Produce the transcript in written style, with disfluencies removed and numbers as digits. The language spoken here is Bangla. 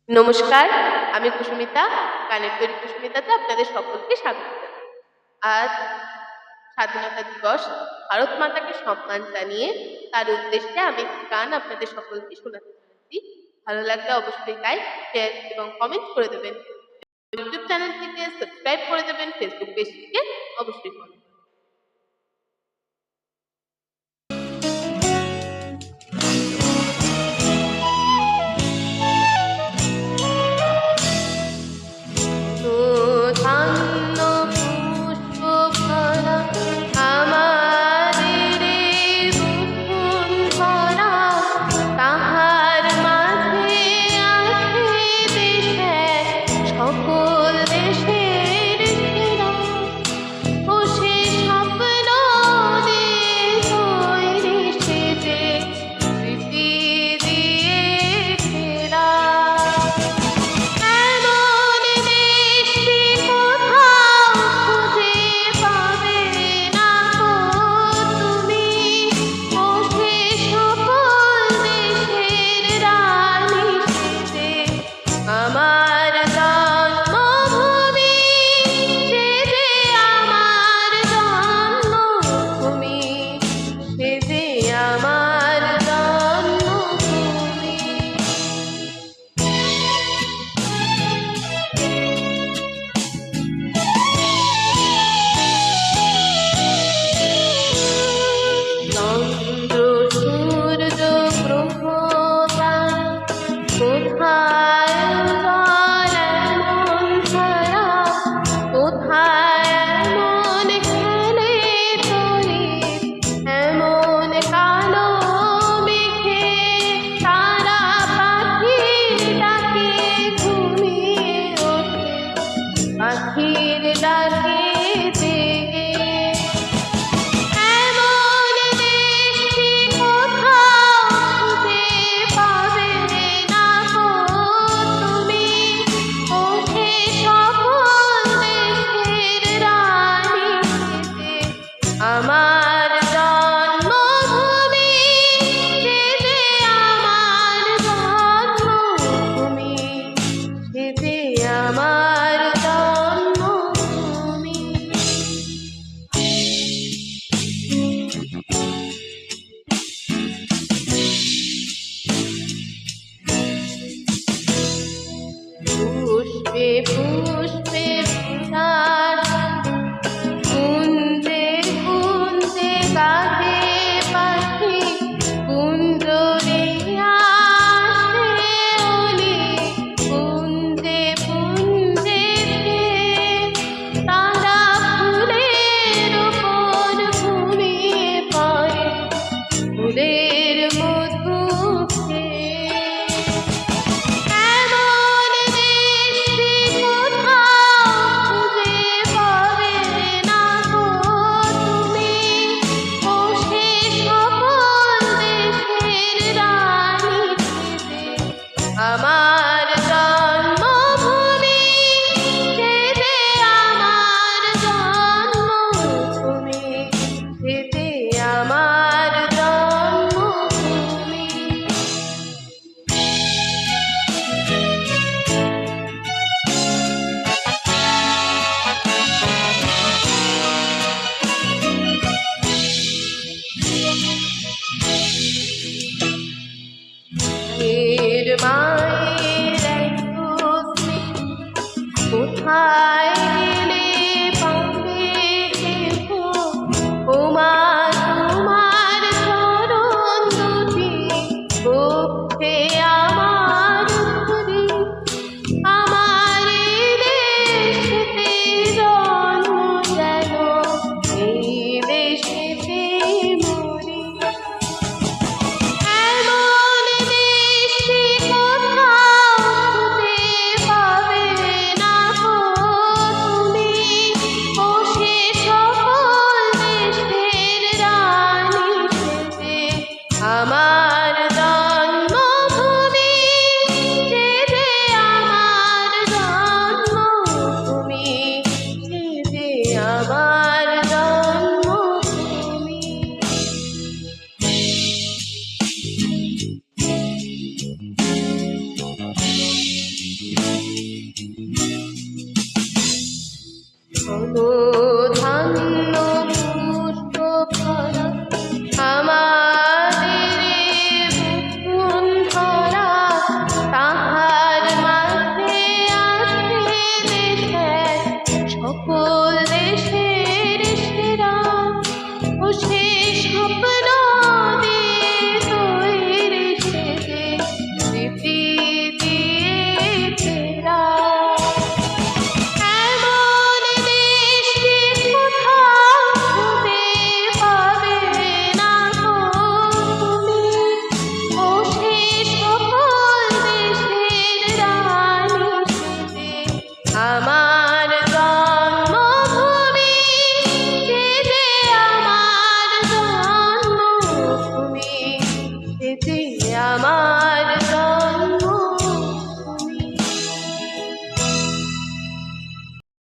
নমস্কার, আমি কুসুমিতা। গানের তৈরি কুসুমিতাতে আপনাদের সকলকে স্বাগত জানাই। আজ স্বাধীনতা দিবস। ভারত মাতাকে সম্মান জানিয়ে তার উদ্দেশ্যে আমি একটি গান আপনাদের সকলকে শোনাতে চলেছি। ভালো লাগলে অবশ্যই লাইক, শেয়ার এবং কমেন্ট করে দেবেন। ইউটিউব চ্যানেলটিকে সাবস্ক্রাইব করে দেবেন, ফেসবুক পেজটিকে অবশ্যই ফলো করবেন। ধন্য পুষ্প ভরা আমাদের বসুন্ধরা, তাহার মাঝে আছে দেশ সকল দেশের সেরা। ও সে স্বপ্ন দেশ তৈরি সেজে স্মৃতি দিয়ে ঘেরা। এমন দেশটি কোথাও খুঁজে পাবে না গো তুমি। ও সে সকল দেশের রানী সেজে আমার জন্মভূমি, সেজে আমার জন্মভূমি, সেজে আমার জন্মভূমি। চন্দ্র সূর্য গ্রহ তারা কোথায় জল এমন ছায়া, কোথায় এমন খেলে তড়িৎ, এমন কালো মেঘে তারা পাখির ডাকে ঘুমিয়ে ওঠে, পাখির ডাকে জেগে। এমন দেশটি কোথাও খুঁজে পাবে না গো তুমি। ও সে সকল দেশের রানী সেজে আমার জন্মভূমি, সেজে আমার জন্মভূমি, সেজে আমার জন্মভূমি। পুষ্পে পুষ্পে কুঞ্জে কুঞ্জে গাহে পাখি, কুঞ্জরে আসে অলি, কুঞ্জে কুঞ্জে তারা ফুলের উপর ঘুমিয়ে পড়ে, ফুলের মধু খেয়ে। এমন দেশটি কোথাও খুঁজে পাবে না গো তুমি। ও সে সকল দেশের রানী সেজে আমার জন্মভূমি, সেজে আমার জন্মভূমি, সেজে আমার জন্মভূমি। মায়ের মায়ের এত স্নেহ কোথায় গেলে পাবে কেহ। ও মা তোমার চরণ দুটি বক্ষে